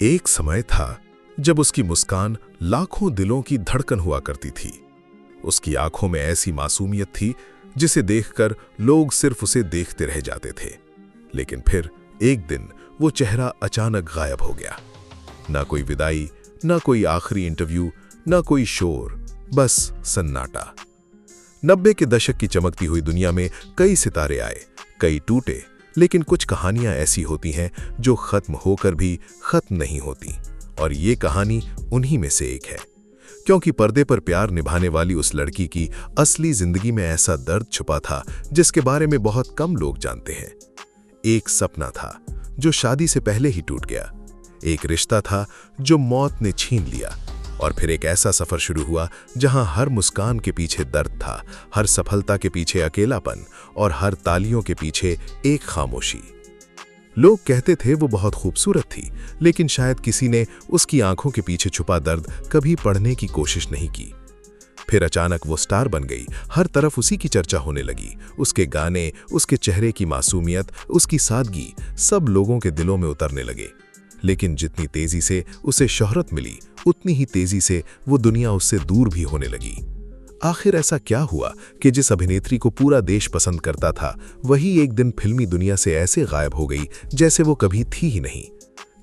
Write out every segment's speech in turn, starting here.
एक समय था जब उसकी मुस्कान लाखों दिलों की धड़कन हुआ करती थी। उसकी आंखों में ऐसी मासूमियत थी जिसे देखकर लोग सिर्फ उसे देखते रह जाते थे। लेकिन फिर एक दिन वो चेहरा अचानक गायब हो गया। ना कोई विदाई, ना कोई आखिरी इंटरव्यू, ना कोई शोर, बस सन्नाटा। 90 के दशक की चमकती हुई दुनिया में कई सितारे आए, कई टूटे, लेकिन कुछ कहानियां ऐसी होती हैं जो खत्म होकर भी खत्म नहीं होती। और ये कहानी उन्हीं में से एक है, क्योंकि पर्दे पर प्यार निभाने वाली उस लड़की की असली जिंदगी में ऐसा दर्द छुपा था जिसके बारे में बहुत कम लोग जानते हैं। एक सपना था जो शादी से पहले ही टूट गया, एक रिश्ता था जो मौत ने छीन लिया, और फिर एक ऐसा सफर शुरू हुआ जहां हर मुस्कान के पीछे दर्द था, हर सफलता के पीछे अकेलापन और हर तालियों के पीछे एक खामोशी। लोग कहते थे वो बहुत खूबसूरत थी, लेकिन शायद किसी ने उसकी आंखों के पीछे छुपा दर्द कभी पढ़ने की कोशिश नहीं की। फिर अचानक वो स्टार बन गई, हर तरफ उसी की चर्चा होने लगी। उसके गाने, उसके चेहरे की मासूमियत, उसकी सादगी सब लोगों के दिलों में उतरने लगे। लेकिन जितनी तेजी से उसे शोहरत मिली, उतनी ही तेजी से वो दुनिया उससे दूर भी होने लगी। आखिर ऐसा क्या हुआ कि जिस अभिनेत्री को पूरा देश पसंद करता था, वही एक दिन फिल्मी दुनिया से ऐसे गायब हो गई जैसे वो कभी थी ही नहीं?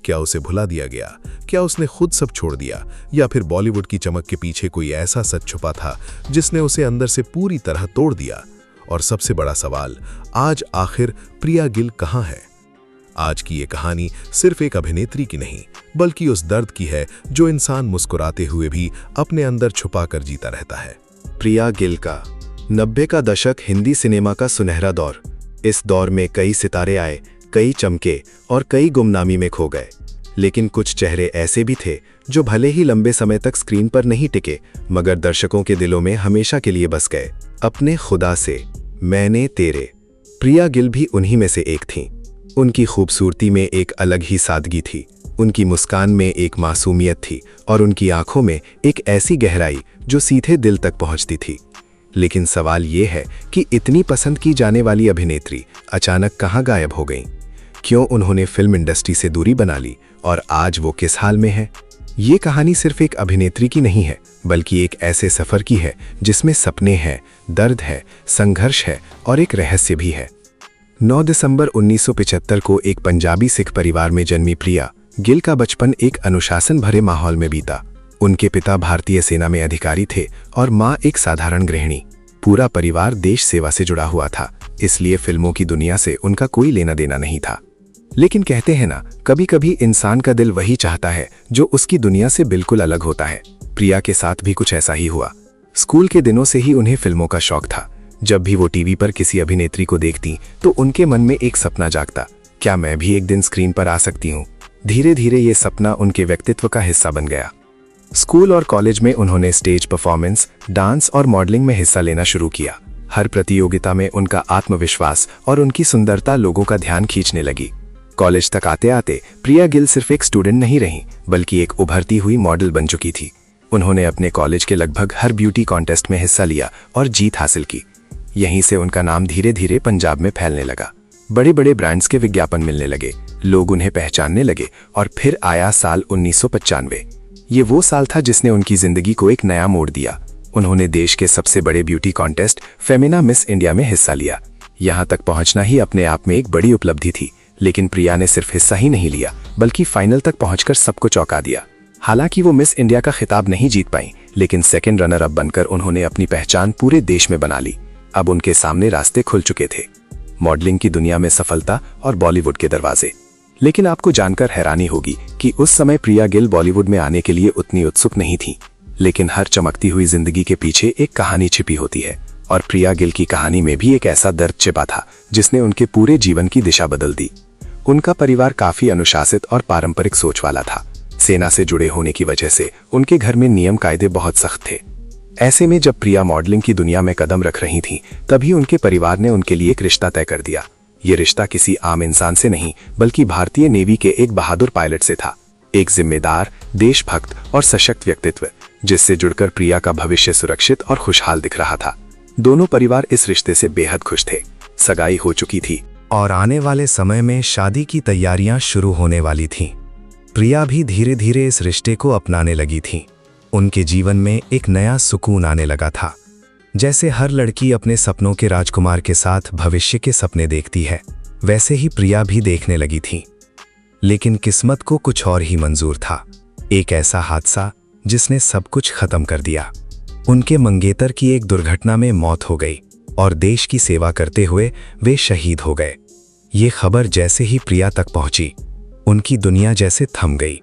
क्या उसे भुला दिया गया? क्या उसने खुद सब छोड़ दिया? या फिर बॉलीवुड की चमक के पीछे कोई ऐसा सच छुपा था जिसने उसे अंदर से पूरी तरह तोड़ दिया? और सबसे बड़ा सवाल, आज आखिर प्रिया गिल कहाँ है? आज की ये कहानी सिर्फ एक अभिनेत्री की नहीं, बल्कि उस दर्द की है जो इंसान मुस्कुराते हुए भी अपने अंदर छुपा कर जीता रहता है। प्रिया गिल का 90 का दशक हिंदी सिनेमा का सुनहरा दौर। इस दौर में कई सितारे आए, कई चमके और कई गुमनामी में खो गए। लेकिन कुछ चेहरे ऐसे भी थे जो भले ही लंबे समय तक स्क्रीन पर नहीं टिके, मगर दर्शकों के दिलों में हमेशा के लिए बस गए। अपने खुदा से, मैंने तेरे। प्रिया गिल भी उन्हीं में से एक थीं। उनकी खूबसूरती में एक अलग ही सादगी थी, उनकी मुस्कान में एक मासूमियत थी और उनकी आंखों में एक ऐसी गहराई जो सीधे दिल तक पहुंचती थी। लेकिन सवाल ये है कि इतनी पसंद की जाने वाली अभिनेत्री अचानक कहां गायब हो गईं? क्यों उन्होंने फिल्म इंडस्ट्री से दूरी बना ली और आज वो किस हाल में है? ये कहानी सिर्फ एक अभिनेत्री की नहीं है, बल्कि एक ऐसे सफर की है जिसमें सपने हैं, दर्द है, संघर्ष है और एक रहस्य भी है। 9 दिसंबर 1975 को एक पंजाबी सिख परिवार में जन्मी प्रिया गिल का बचपन एक अनुशासन भरे माहौल में बीता। उनके पिता भारतीय सेना में अधिकारी थे और मां एक साधारण गृहिणी। पूरा परिवार देश सेवा से जुड़ा हुआ था, इसलिए फिल्मों की दुनिया से उनका कोई लेना देना नहीं था। लेकिन कहते हैं ना, कभी कभी इंसान का दिल वही चाहता है जो उसकी दुनिया से बिल्कुल अलग होता है। प्रिया के साथ भी कुछ ऐसा ही हुआ। स्कूल के दिनों से ही उन्हें फिल्मों का शौक था। जब भी वो टीवी पर किसी अभिनेत्री को देखती तो उनके मन में एक सपना जागता, क्या मैं भी एक दिन स्क्रीन पर आ सकती हूँ? धीरे धीरे ये सपना उनके व्यक्तित्व का हिस्सा बन गया। स्कूल और कॉलेज में उन्होंने स्टेज परफॉर्मेंस, डांस और मॉडलिंग में हिस्सा लेना शुरू किया। हर प्रतियोगिता में उनका आत्मविश्वास और उनकी सुंदरता लोगों का ध्यान खींचने लगी। कॉलेज तक आते आते प्रिया गिल सिर्फ एक स्टूडेंट नहीं रही, बल्कि एक उभरती हुई मॉडल बन चुकी थी। उन्होंने अपने कॉलेज के लगभग हर ब्यूटी कॉन्टेस्ट में हिस्सा लिया और जीत हासिल की। यहीं से उनका नाम धीरे धीरे पंजाब में फैलने लगा। बड़े बड़े ब्रांड्स के विज्ञापन मिलने लगे, लोग उन्हें पहचानने लगे। और फिर आया साल 1995। ये वो साल था जिसने उनकी जिंदगी को एक नया मोड़ दिया। उन्होंने देश के सबसे बड़े beauty contest Femina miss India में हिस्सा लिया। यहाँ तक पहुँचना ही अपने आप में एक बड़ी उपलब्धि थी। लेकिन प्रिया ने सिर्फ हिस्सा ही नहीं लिया, बल्कि फाइनल तक पहुंचकर सबको चौंका दिया। हालांकि वो मिस इंडिया का खिताब नहीं जीत पाई, लेकिन सेकंड रनर अप बनकर उन्होंने अपनी पहचान पूरे देश में बना ली। अब उनके सामने रास्ते खुल चुके थे, मॉडलिंग की दुनिया में सफलता और बॉलीवुड के दरवाजे। लेकिन आपको जानकर हैरानी होगी कि उस समय प्रिया गिल बॉलीवुड में आने के लिए उतनी उत्सुक नहीं थी। लेकिन हर चमकती हुई जिंदगी के पीछे एक कहानी छिपी होती है, और प्रिया गिल की कहानी में भी एक ऐसा दर्द छिपा था जिसने उनके पूरे जीवन की दिशा बदल दी। उनका परिवार काफी अनुशासित और पारंपरिक सोच वाला था। सेना से जुड़े होने की वजह से उनके घर में नियम कायदे बहुत सख्त थे। ऐसे में जब प्रिया मॉडलिंग की दुनिया में कदम रख रही थीं, तभी उनके परिवार ने उनके लिए एक रिश्ता तय कर दिया। ये रिश्ता किसी आम इंसान से नहीं, बल्कि भारतीय नेवी के एक बहादुर पायलट से था। एक जिम्मेदार, देशभक्त और सशक्त व्यक्तित्व, जिससे जुड़कर प्रिया का भविष्य सुरक्षित और खुशहाल दिख रहा था। दोनों परिवार इस रिश्ते से बेहद खुश थे। सगाई हो चुकी थी और आने वाले समय में शादी की तैयारियां शुरू होने वाली थीं। प्रिया भी धीरे धीरे इस रिश्ते को अपनाने लगी थी। उनके जीवन में एक नया सुकून आने लगा था। जैसे हर लड़की अपने सपनों के राजकुमार के साथ भविष्य के सपने देखती है, वैसे ही प्रिया भी देखने लगी थी। लेकिन किस्मत को कुछ और ही मंजूर था। एक ऐसा हादसा जिसने सब कुछ खत्म कर दिया। उनके मंगेतर की एक दुर्घटना में मौत हो गई और देश की सेवा करते हुए वे शहीद हो गए। ये खबर जैसे ही प्रिया तक पहुंची, उनकी दुनिया जैसे थम गई।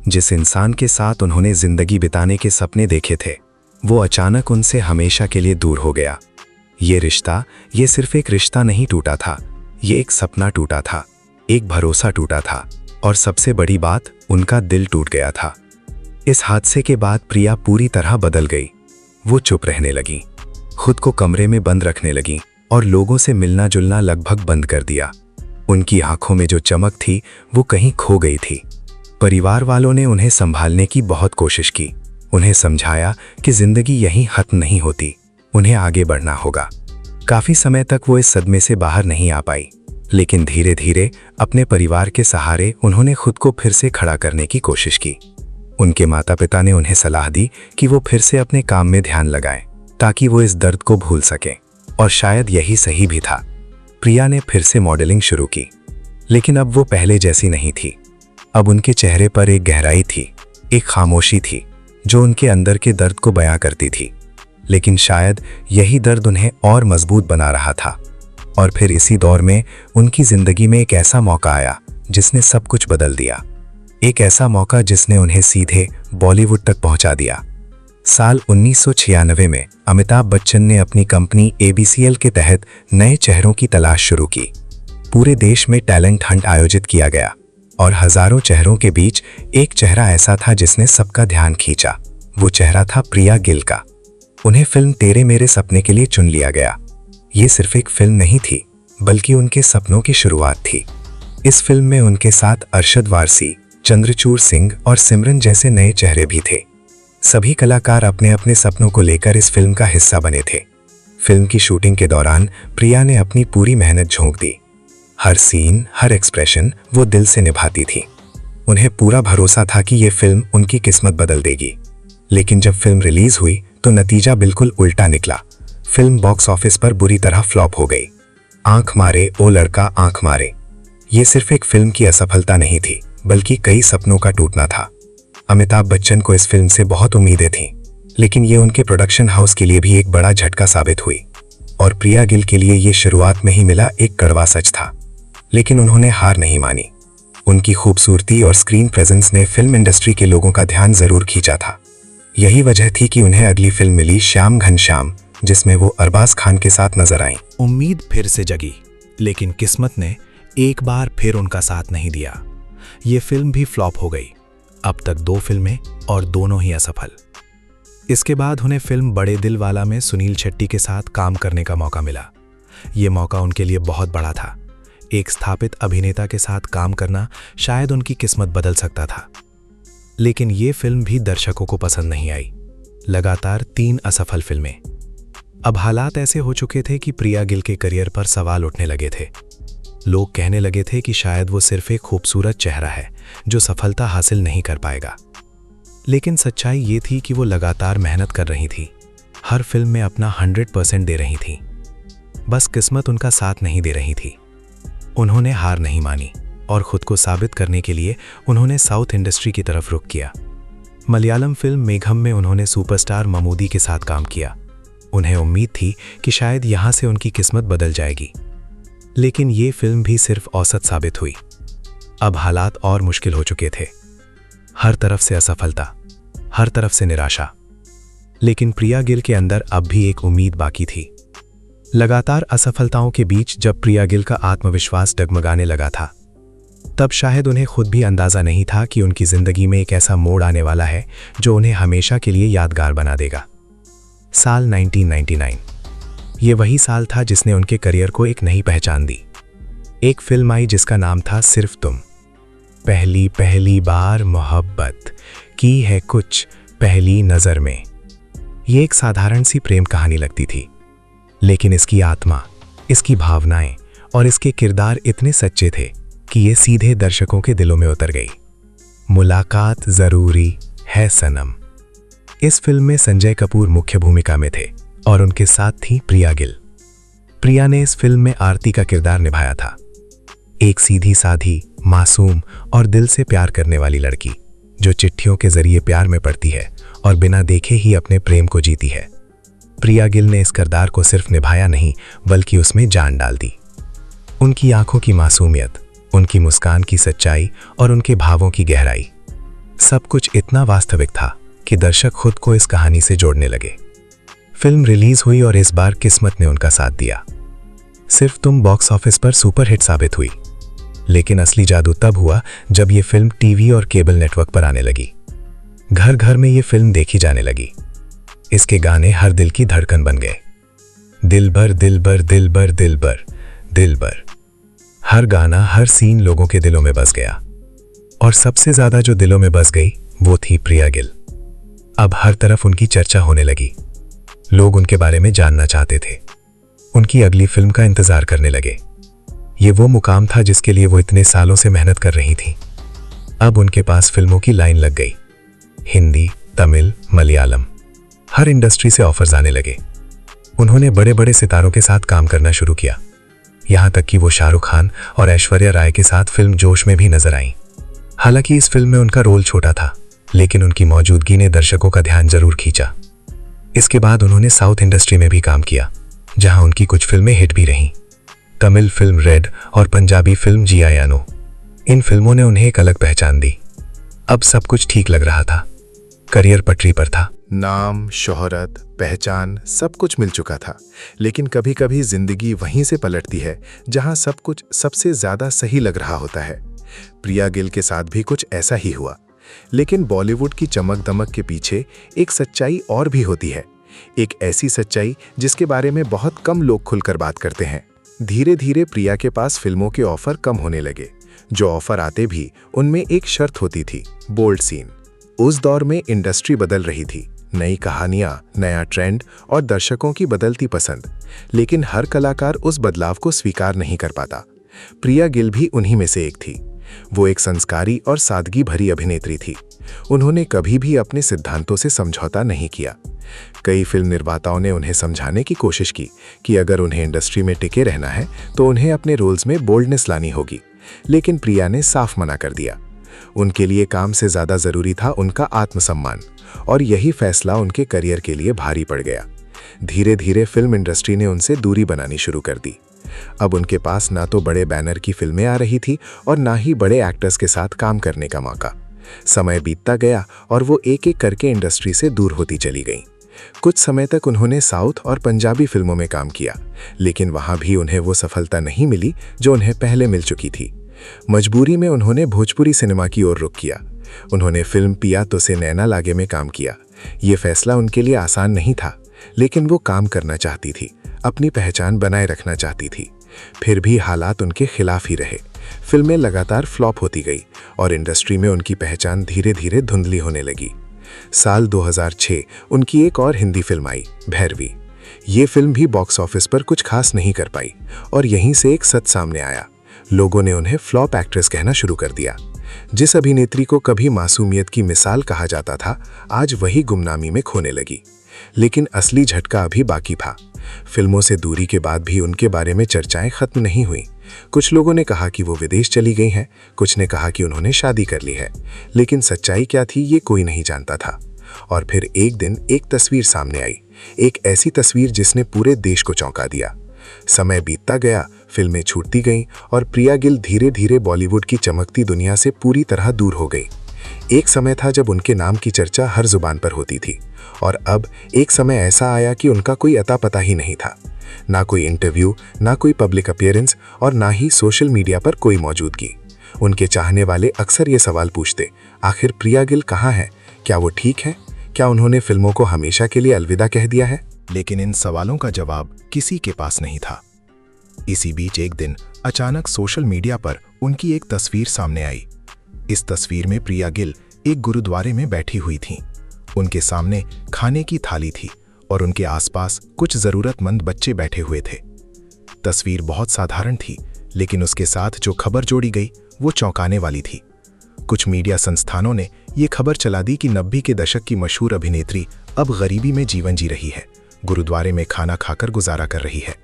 जिस इंसान के साथ उन्होंने जिंदगी बिताने के सपने देखे थे, वो अचानक उनसे हमेशा के लिए दूर हो गया। ये रिश्ता, ये सिर्फ एक रिश्ता नहीं टूटा था, ये एक सपना टूटा था, एक भरोसा टूटा था और सबसे बड़ी बात, उनका दिल टूट गया था। इस हादसे के बाद प्रिया पूरी तरह बदल गई। वो चुप रहने लगी, खुद को कमरे में बंद रखने लगी और लोगों से मिलना जुलना लगभग बंद कर दिया। उनकी आंखों में जो चमक थी वो कहीं खो गई थी। परिवार वालों ने उन्हें संभालने की बहुत कोशिश की, उन्हें समझाया कि जिंदगी यहीं खत्म नहीं होती, उन्हें आगे बढ़ना होगा। काफी समय तक वो इस सदमे से बाहर नहीं आ पाई, लेकिन धीरे धीरे अपने परिवार के सहारे उन्होंने खुद को फिर से खड़ा करने की कोशिश की। उनके माता पिता ने उन्हें सलाह दी कि वो फिर से अपने काम में ध्यान लगाएं, ताकि वो इस दर्द को भूल सकें, और शायद यही सही भी था। प्रिया ने फिर से मॉडलिंग शुरू की, लेकिन अब वो पहले जैसी नहीं थी। अब उनके चेहरे पर एक गहराई थी, एक खामोशी थी जो उनके अंदर के दर्द को बयां करती थी। लेकिन शायद यही दर्द उन्हें और मजबूत बना रहा था। और फिर इसी दौर में उनकी जिंदगी में एक ऐसा मौका आया जिसने सब कुछ बदल दिया। एक ऐसा मौका जिसने उन्हें सीधे बॉलीवुड तक पहुंचा दिया। साल 1996 में अमिताभ बच्चन ने अपनी कंपनी ABCL के तहत नए चेहरों की तलाश शुरू की। पूरे देश में टैलेंट हंट आयोजित किया गया और हजारों चेहरों के बीच एक चेहरा ऐसा था जिसने सबका ध्यान खींचा। वो चेहरा था प्रिया गिल का। उन्हें फिल्म तेरे मेरे सपने के लिए चुन लिया गया। ये सिर्फ एक फिल्म नहीं थी, बल्कि उनके सपनों की शुरुआत थी। इस फिल्म में उनके साथ अरशद वारसी, चंद्रचूड़ सिंह और सिमरन जैसे नए चेहरे भी थे। सभी कलाकार अपने अपने सपनों को लेकर इस फिल्म का हिस्सा बने थे। फिल्म की शूटिंग के दौरान प्रिया ने अपनी पूरी मेहनत झोंक दी। हर सीन, हर एक्सप्रेशन वो दिल से निभाती थी। उन्हें पूरा भरोसा था कि ये फिल्म उनकी किस्मत बदल देगी। लेकिन जब फिल्म रिलीज हुई तो नतीजा बिल्कुल उल्टा निकला। फिल्म बॉक्स ऑफिस पर बुरी तरह फ्लॉप हो गई। आंख मारे ओ लड़का आंख मारे। ये सिर्फ एक फिल्म की असफलता नहीं थी, बल्कि कई सपनों का टूटना था। अमिताभ बच्चन को इस फिल्म से बहुत उम्मीदें थीं, लेकिन ये उनके प्रोडक्शन हाउस के लिए भी एक बड़ा झटका साबित हुई। और प्रिया गिल के लिए ये शुरुआत में ही मिला एक कड़वा सच था। लेकिन उन्होंने हार नहीं मानी। उनकी खूबसूरती और स्क्रीन प्रेजेंस ने फिल्म इंडस्ट्री के लोगों का ध्यान जरूर खींचा था। यही वजह थी कि उन्हें अगली फिल्म मिली श्याम घनश्याम, जिसमें वो अरबाज खान के साथ नजर आईं। उम्मीद फिर से जगी, लेकिन किस्मत ने एक बार फिर उनका साथ नहीं दिया। ये फिल्म भी फ्लॉप हो गई। अब तक 2 फिल्में और दोनों ही असफल। इसके बाद उन्हें फिल्म बड़े दिल वाला में सुनील शेट्टी के साथ काम करने का मौका मिला। ये मौका उनके लिए बहुत बड़ा था। एक स्थापित अभिनेता के साथ काम करना शायद उनकी किस्मत बदल सकता था। लेकिन ये फिल्म भी दर्शकों को पसंद नहीं आई। लगातार 3 असफल फिल्में। अब हालात ऐसे हो चुके थे कि प्रिया गिल के करियर पर सवाल उठने लगे थे। लोग कहने लगे थे कि शायद वो सिर्फ एक खूबसूरत चेहरा है जो सफलता हासिल नहीं कर पाएगा। लेकिन सच्चाई ये थी कि वो लगातार मेहनत कर रही थी, हर फिल्म में अपना 100% दे रही थी। बस किस्मत उनका साथ नहीं दे रही थी। उन्होंने हार नहीं मानी और खुद को साबित करने के लिए उन्होंने साउथ इंडस्ट्री की तरफ रुख किया। मलयालम फिल्म मेघम में उन्होंने सुपरस्टार ममूदी के साथ काम किया। उन्हें उम्मीद थी कि शायद यहां से उनकी किस्मत बदल जाएगी। लेकिन ये फिल्म भी सिर्फ औसत साबित हुई। अब हालात और मुश्किल हो चुके थे। हर तरफ से असफलता, हर तरफ से निराशा। लेकिन प्रिया गिल के अंदर अब भी एक उम्मीद बाकी थी। लगातार असफलताओं के बीच जब प्रिया गिल का आत्मविश्वास डगमगाने लगा था, तब शायद उन्हें खुद भी अंदाजा नहीं था कि उनकी जिंदगी में एक ऐसा मोड़ आने वाला है जो उन्हें हमेशा के लिए यादगार बना देगा। साल 1999। ये वही साल था जिसने उनके करियर को एक नई पहचान दी। एक फिल्म आई जिसका नाम था सिर्फ तुम। पहली पहली बार मोहब्बत की है कुछ पहली नजर में। ये एक साधारण सी प्रेम कहानी लगती थी, लेकिन इसकी आत्मा, इसकी भावनाएं और इसके किरदार इतने सच्चे थे कि ये सीधे दर्शकों के दिलों में उतर गई। मुलाकात जरूरी है सनम। इस फिल्म में संजय कपूर मुख्य भूमिका में थे और उनके साथ थी प्रिया गिल। प्रिया ने इस फिल्म में आरती का किरदार निभाया था, एक सीधी साधी, मासूम और दिल से प्यार करने वाली लड़की जो चिट्ठियों के जरिए प्यार में पड़ती है और बिना देखे ही अपने प्रेम को जीती है। प्रिया गिल ने इस किरदार को सिर्फ निभाया नहीं बल्कि उसमें जान डाल दी। उनकी आंखों की मासूमियत, उनकी मुस्कान की सच्चाई और उनके भावों की गहराई, सब कुछ इतना वास्तविक था कि दर्शक खुद को इस कहानी से जोड़ने लगे। फिल्म रिलीज हुई और इस बार किस्मत ने उनका साथ दिया। सिर्फ तुम बॉक्स ऑफिस पर सुपरहिट साबित हुई, लेकिन असली जादू तब हुआ जब ये फिल्म टीवी और केबल नेटवर्क पर आने लगी। घर घर में ये फिल्म देखी जाने लगी। इसके गाने हर दिल की धड़कन बन गए। दिल भर दिल भर दिल भर दिल भर दिल भर, हर गाना, हर सीन लोगों के दिलों में बस गया। और सबसे ज्यादा जो दिलों में बस गई वो थी प्रिया गिल। अब हर तरफ उनकी चर्चा होने लगी। लोग उनके बारे में जानना चाहते थे, उनकी अगली फिल्म का इंतजार करने लगे। ये वो मुकाम था जिसके लिए वो इतने सालों से मेहनत कर रही थी। अब उनके पास फिल्मों की लाइन लग गई। हिंदी, तमिल, मलयालम, हर इंडस्ट्री से ऑफर्स आने लगे। उन्होंने बड़े बड़े सितारों के साथ काम करना शुरू किया, यहां तक कि वो शाहरुख खान और ऐश्वर्या राय के साथ फिल्म जोश में भी नजर आईं। हालांकि इस फिल्म में उनका रोल छोटा था, लेकिन उनकी मौजूदगी ने दर्शकों का ध्यान जरूर खींचा। इसके बाद उन्होंने साउथ इंडस्ट्री में भी काम किया, जहां उनकी कुछ फिल्में हिट भी रहीं। तमिल फिल्म रेड और पंजाबी फिल्म जियायानो, इन फिल्मों ने उन्हें एक अलग पहचान दी। अब सब कुछ ठीक लग रहा था, करियर पटरी पर था। नाम, शोहरत, पहचान सब कुछ मिल चुका था, लेकिन कभी कभी जिंदगी वहीं से पलटती है जहां सब कुछ सबसे ज्यादा सही लग रहा होता है। प्रिया गिल के साथ भी कुछ ऐसा ही हुआ। लेकिन बॉलीवुड की चमक दमक के पीछे एक सच्चाई और भी होती है, एक ऐसी सच्चाई जिसके बारे में बहुत कम लोग खुलकर बात करते हैं। धीरे धीरे प्रिया के पास फिल्मों के ऑफर कम होने लगे। जो ऑफर आते भी उनमें एक शर्त होती थी, बोल्ड सीन। उस दौर में इंडस्ट्री बदल रही थी, नई कहानियां, नया ट्रेंड और दर्शकों की बदलती पसंद, लेकिन हर कलाकार उस बदलाव को स्वीकार नहीं कर पाता। प्रिया गिल भी उन्हीं में से एक थी। वो एक संस्कारी और सादगी भरी अभिनेत्री थी। उन्होंने कभी भी अपने सिद्धांतों से समझौता नहीं किया। कई फिल्म निर्माताओं ने उन्हें समझाने की कोशिश की कि अगर उन्हें इंडस्ट्री में टिके रहना है तो उन्हें अपने रोल्स में बोल्डनेस लानी होगी, लेकिन प्रिया ने साफ मना कर दिया। उनके लिए काम से ज्यादा जरूरी था उनका आत्मसम्मान, और यही फैसला उनके करियर के लिए भारी पड़ गया। धीरे धीरे फिल्म इंडस्ट्री ने उनसे दूरी बनानी शुरू कर दी। अब उनके पास ना तो बड़े बैनर की फिल्में आ रही थी और ना ही बड़े एक्टर्स के साथ काम करने का मौका। समय बीतता गया और वो एक एक करके इंडस्ट्री से दूर होती चली गईं। कुछ समय तक उन्होंने साउथ और पंजाबी फिल्मों में काम किया, लेकिन वहां भी उन्हें वो सफलता नहीं मिली जो उन्हें पहले मिल चुकी थी। मजबूरी में उन्होंने भोजपुरी सिनेमा की ओर रुख किया। उन्होंने फिल्म पिया तो से नैना लागे में काम किया। ये फैसला उनके लिए आसान नहीं था, लेकिन वो काम करना चाहती थी, अपनी पहचान बनाए रखना चाहती थी। फिर भी हालात उनके खिलाफ ही रहे। फिल्में लगातार फ्लॉप होती गई और इंडस्ट्री में उनकी पहचान धीरे धीरे धुंधली होने लगी। साल 2006 उनकी एक और हिंदी फिल्म आई, भैरवी। ये फिल्म भी बॉक्स ऑफिस पर कुछ खास नहीं कर पाई और यहीं से एक सच सामने आया। लोगों ने उन्हें फ्लॉप एक्ट्रेस कहना शुरू कर दिया। जिस अभिनेत्री को कभी मासूमियत की मिसाल कहा जाता था, आज वही गुमनामी में खोने लगी। लेकिन असली झटका अभी बाकी था। फिल्मों से दूरी के बाद भी उनके बारे में चर्चाएं खत्म नहीं हुई। कुछ लोगों ने कहा कि वो विदेश चली गई हैं, कुछ ने कहा कि उन्होंने शादी कर ली है, लेकिन सच्चाई क्या थी ये कोई नहीं जानता था। और फिर एक दिन एक तस्वीर सामने आई, एक ऐसी तस्वीर जिसने पूरे देश को चौंका दिया। समय बीतता गया, फिल्में छूटती गईं और प्रिया गिल धीरे धीरे बॉलीवुड की चमकती दुनिया से पूरी तरह दूर हो गई। एक समय था जब उनके नाम की चर्चा हर जुबान पर होती थी, और अब एक समय ऐसा आया कि उनका कोई अता पता ही नहीं था। ना कोई इंटरव्यू, ना कोई पब्लिक अपीयरेंस और ना ही सोशल मीडिया पर कोई मौजूदगी। उनके चाहने वाले अक्सर ये सवाल पूछते, आखिर प्रिया गिल कहाँ है? क्या वो ठीक है? क्या उन्होंने फिल्मों को हमेशा के लिए अलविदा कह दिया है? लेकिन इन सवालों का जवाब किसी के पास नहीं था। इसी बीच एक दिन अचानक सोशल मीडिया पर उनकी एक तस्वीर सामने आई। इस तस्वीर में प्रिया गिल एक गुरुद्वारे में बैठी हुई थीं। उनके सामने खाने की थाली थी और उनके आसपास कुछ जरूरतमंद बच्चे बैठे हुए थे। तस्वीर बहुत साधारण थी, लेकिन उसके साथ जो खबर जोड़ी गई वो चौंकाने वाली थी। कुछ मीडिया संस्थानों ने ये खबर चला दी कि 90 के दशक की मशहूर अभिनेत्री अब गरीबी में जीवन जी रही है, गुरुद्वारे में खाना खाकर गुजारा कर रही है।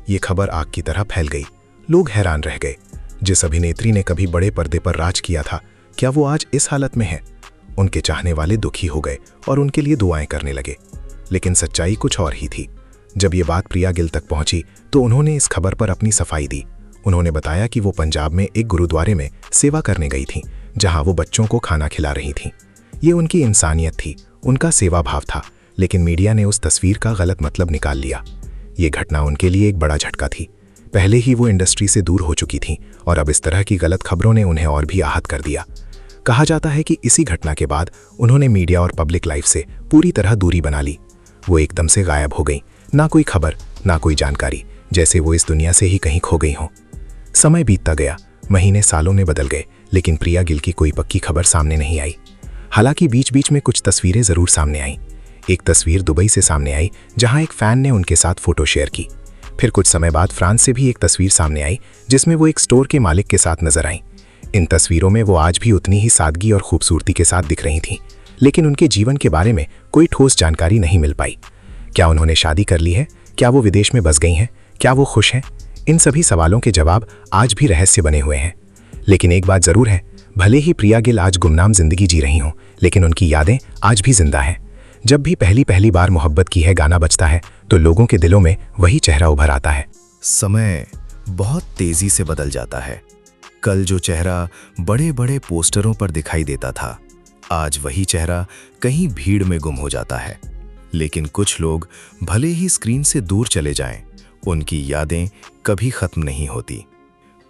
ये खबर आग की तरह फैल गई। लोग हैरान रह गए। जिस अभिनेत्री ने कभी बड़े पर्दे पर राज किया था, क्या वो आज इस हालत में है? उनके चाहने वाले दुखी हो गए और उनके लिए दुआएं करने लगे। लेकिन सच्चाई कुछ और ही थी। जब ये बात प्रिया गिल तक पहुंची तो उन्होंने इस खबर पर अपनी सफाई दी। उन्होंने बताया कि वो पंजाब में एक गुरुद्वारे में सेवा करने गई थीं, जहां वो बच्चों को खाना खिला रही थीं। ये उनकी इंसानियत थी, उनका सेवा भाव था, लेकिन मीडिया ने उस तस्वीर का गलत मतलब निकाल लिया। ये घटना उनके लिए एक बड़ा झटका थी। पहले ही वो इंडस्ट्री से दूर हो चुकी थीं और अब इस तरह की गलत खबरों ने उन्हें और भी आहत कर दिया। कहा जाता है कि इसी घटना के बाद उन्होंने मीडिया और पब्लिक लाइफ से पूरी तरह दूरी बना ली। वो एकदम से गायब हो गई, ना कोई खबर, ना कोई जानकारी, जैसे वो इस दुनिया से ही कहीं खो गई हों। समय बीतता गया, महीने सालों में बदल गए, लेकिन प्रिया गिल की कोई पक्की खबर सामने नहीं आई। हालांकि बीच बीच में कुछ तस्वीरें जरूर सामने आईं। एक तस्वीर दुबई से सामने आई, जहां एक फैन ने उनके साथ फोटो शेयर की। फिर कुछ समय बाद फ्रांस से भी एक तस्वीर सामने आई, जिसमें वो एक स्टोर के मालिक के साथ नजर आईं। इन तस्वीरों में वो आज भी उतनी ही सादगी और खूबसूरती के साथ दिख रही थीं, लेकिन उनके जीवन के बारे में कोई ठोस जानकारी नहीं मिल पाई। क्या उन्होंने शादी कर ली है? क्या वो विदेश में बस गई हैं? क्या वो खुश हैं? इन सभी सवालों के जवाब आज भी रहस्य बने हुए हैं। लेकिन एक बात जरूर है, भले ही प्रिया गिल आज गुमनाम जिंदगी जी रही हों, लेकिन उनकी यादें आज भी जिंदा हैं। जब भी पहली बार मोहब्बत की है गाना बजता है, तो लोगों के दिलों में वही चेहरा उभर आता है। समय बहुत तेजी से बदल जाता है। कल जो चेहरा बड़े बड़े पोस्टरों पर दिखाई देता था, आज वही चेहरा कहीं भीड़ में गुम हो जाता है। लेकिन कुछ लोग भले ही स्क्रीन से दूर चले जाएं, उनकी यादें कभी खत्म नहीं होती।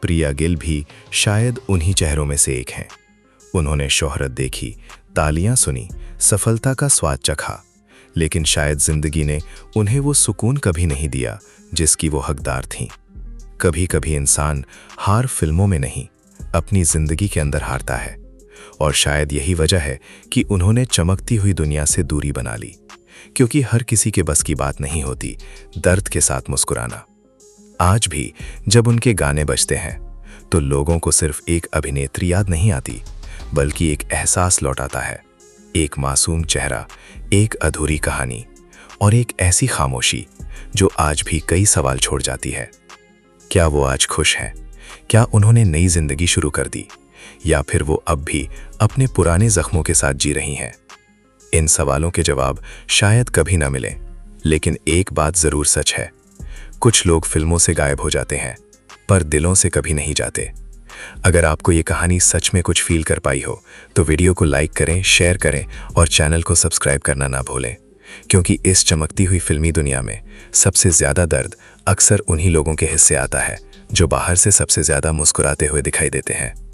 प्रिया गिल भी शायद उन्हीं चेहरों में से एक हैं। उन्होंने शोहरत देखी, तालियां सुनी, सफलता का स्वाद चखा, लेकिन शायद जिंदगी ने उन्हें वो सुकून कभी नहीं दिया जिसकी वो हकदार थीं। कभी कभी इंसान हार फिल्मों में नहीं, अपनी जिंदगी के अंदर हारता है, और शायद यही वजह है कि उन्होंने चमकती हुई दुनिया से दूरी बना ली, क्योंकि हर किसी के बस की बात नहीं होती दर्द के साथ मुस्कुराना। आज भी जब उनके गाने बजते हैं तो लोगों को सिर्फ एक अभिनेत्री याद नहीं आती, बल्कि एक एहसास लौट आता है, एक मासूम चेहरा, एक अधूरी कहानी और एक ऐसी खामोशी जो आज भी कई सवाल छोड़ जाती है। क्या वो आज खुश हैं? क्या उन्होंने नई जिंदगी शुरू कर दी, या फिर वो अब भी अपने पुराने जख्मों के साथ जी रही हैं? इन सवालों के जवाब शायद कभी ना मिले, लेकिन एक बात जरूर सच है, कुछ लोग फिल्मों से गायब हो जाते हैं, पर दिलों से कभी नहीं जाते। अगर आपको ये कहानी सच में कुछ फील कर पाई हो, तो वीडियो को लाइक करें, शेयर करें और चैनल को सब्सक्राइब करना ना भूलें, क्योंकि इस चमकती हुई फिल्मी दुनिया में सबसे ज्यादा दर्द अक्सर उन्हीं लोगों के हिस्से आता है जो बाहर से सबसे ज्यादा मुस्कुराते हुए दिखाई देते हैं।